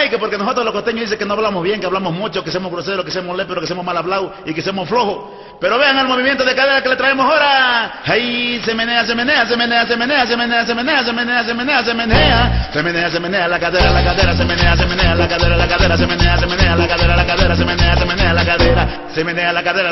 Hey, que porque nosotros los costeños dicen que no hablamos bien, que hablamos mucho, que somos groseros, que somos léperos, que somos mal hablados y que somos flojos. Pero vean el movimiento de cadera que le traemos ahora. Hey, se menea, se menea, se menea, se menea, se menea, se menea, se menea, se menea, se menea. Se menea, se menea la cadera, se menea, se menea la cadera, se menea, se menea la cadera, se menea, se menea la cadera. Se menea la cadera,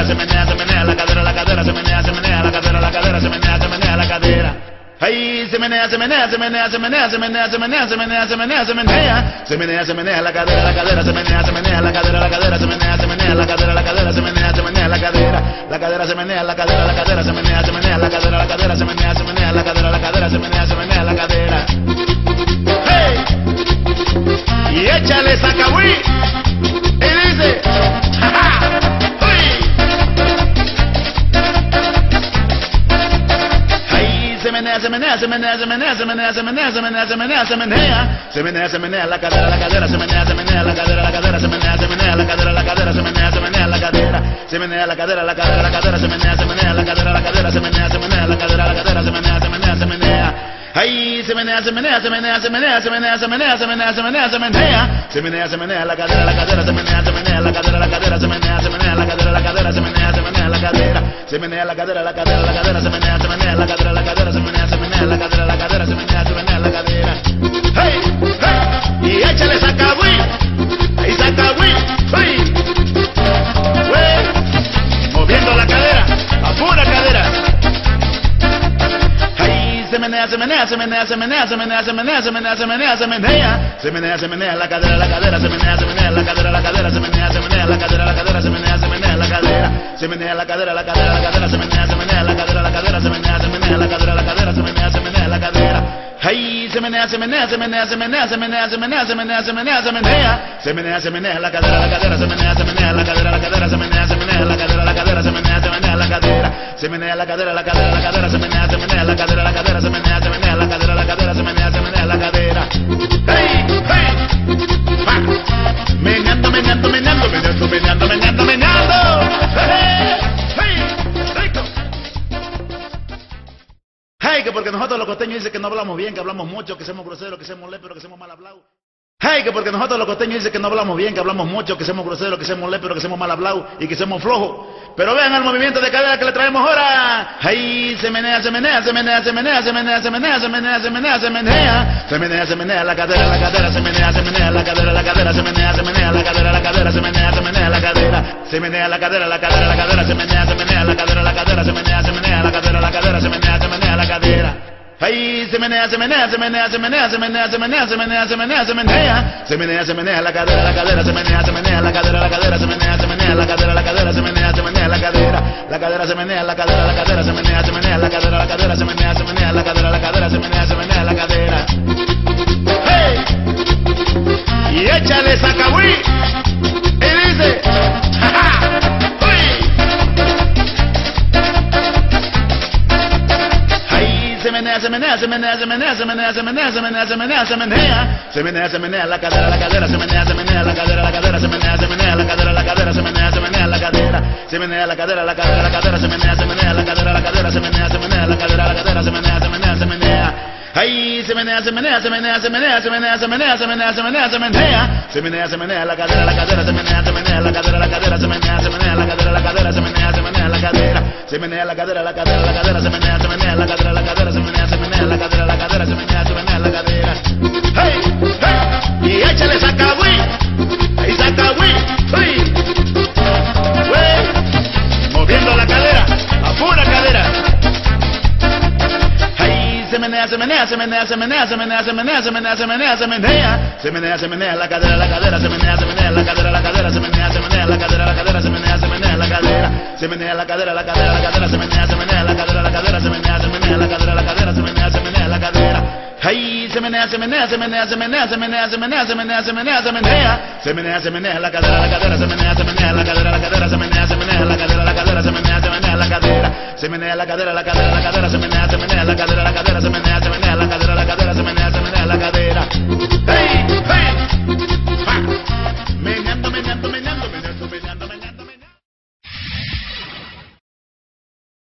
se menea, se menea la cadera, se menea, se menea la cadera, se menea, se menea la cadera. Ahí se menea, se menea, se menea, se menea, se menea, se menea, se menea, se menea, se menea, se menea, se menea la cadera, se menea, se menea la cadera, se menea, se menea la cadera, se menea, se menea la cadera, se menea la cadera, se menea, se menea la cadera, se menea, se menea la cadera, se menea, se menea la cadera. ¡Hey! Y échale sacahuí y dice, ¡ja, ja! Se menea, se menea, se menea, se menea, se menea, se menea, se menea, se menea, se menea, se menea, se menea la cadera, se menea, se menea la cadera, se menea, se menea la cadera, se menea, se menea la cadera, se menea la cadera, se menea, se menea la cadera, se menea, se menea la cadera, se menea, se menea, se menea. Ahí se menea, se menea, se menea, se menea, se menea, se menea, se menea, se menea, se menea, se menea, se menea la cadera, se menea, se menea la cadera, se menea, se menea la cadera, se menea, se menea la cadera, se menea la cadera, se menea, se menea la cadera, se menea, se menea la cadera, se menea, se menea la cadera. Hey, hey, y échale sacahuí, ahí sacahuí, hey, moviendo la cadera, a pura cadera. Se menea, se menea, se menea, se menea, se menea, se menea, se menea, se menea, se menea, se menea, se menea la cadera, se menea, se menea la cadera, se menea, se menea la cadera, se menea, se menea la cadera, se menea la cadera, se menea, se menea la cadera, se menea, se menea la cadera, se menea, se menea la cadera. Ahí se menea, se menea, se menea, se menea, se menea, se menea, se menea, se menea, se menea, se menea, se menea la cadera, se menea, se menea la cadera, se menea, se menea la cadera, se menea, se menea la cadera, se menea la cadera, se menea, se menea la cadera, se menea, se menea la cadera, se menea, se menea la cadera. Hey, hey, meneando, meneando, meneando, meneando, meneando, meneando, meneando. Hey, hey, rico. Hey, que porque nosotros los costeños dicen que no hablamos bien, que hablamos mucho, que somos groseros, que somos léperos, que somos mal hablados. Hey, que porque nosotros los costeños dicen que no hablamos bien, que hablamos mucho, que somos groseros, que somos léperos, que somos mal hablados y que somos flojos. Pero vean el movimiento de cadera que le traemos ahora. Hey, se menea, se menea, se menea, se menea, se menea, se menea, se menea, se menea, se menea, se menea, se menea la cadera, se menea, se menea la cadera, se menea, se menea la cadera, se menea, se menea la cadera, se menea la cadera, se menea, se menea la cadera, se menea, se menea la cadera, se menea, se menea la cadera. Ahí se menea, se menea, se menea, se menea, se menea, se menea, se menea, se menea, se menea, se menea, se menea la cadera, se menea, se menea la cadera, se menea, se menea la cadera, se menea, se menea la cadera, se menea la cadera, se menea, se menea la cadera, se menea, se menea la cadera, se menea, se menea la cadera. Hey, y échale sacahuí y dice, ¡ja, ja! Se menea, se menea, se menea, se menea, se menea, se menea, se menea, se menea, se menea, se menea, se menea la cadera, se menea, se menea la cadera, se menea, se menea la cadera, se menea, se menea la cadera, se menea la cadera, se menea, se menea la cadera, se menea, se menea la cadera, se menea, se menea, se menea. Ahí se menea, se menea, se menea, se menea, se menea, se menea, se menea, se menea, se menea, se menea, se menea la cadera, se menea, se menea la cadera, se menea, se menea la cadera, se menea, se menea la cadera, se menea la cadera, se menea, se menea la cadera, se menea, se menea la cadera, se menea, se menea la cadera. Hey, hey, y échale sacahuí, ahí sacahuí, hey, moviendo la cadera, a pura cadera. Se menea, se menea, se menea, se menea, se menea, se menea, se menea, se menea, se menea, se menea, se menea la cadera, se menea, se menea la cadera, se menea, se menea la cadera, se menea, se menea la cadera, se menea la cadera, se menea, se menea la cadera, se menea, se menea la cadera, se menea, se menea la cadera. Ahí se menea, se menea, se menea, se menea, se menea, se menea, se menea, se menea, se menea, se menea, se menea la cadera, se menea, se menea la cadera, se menea, se menea la cadera, se menea, se menea la cadera, se menea la cadera, se menea, se menea la cadera, se menea, se menea la cadera,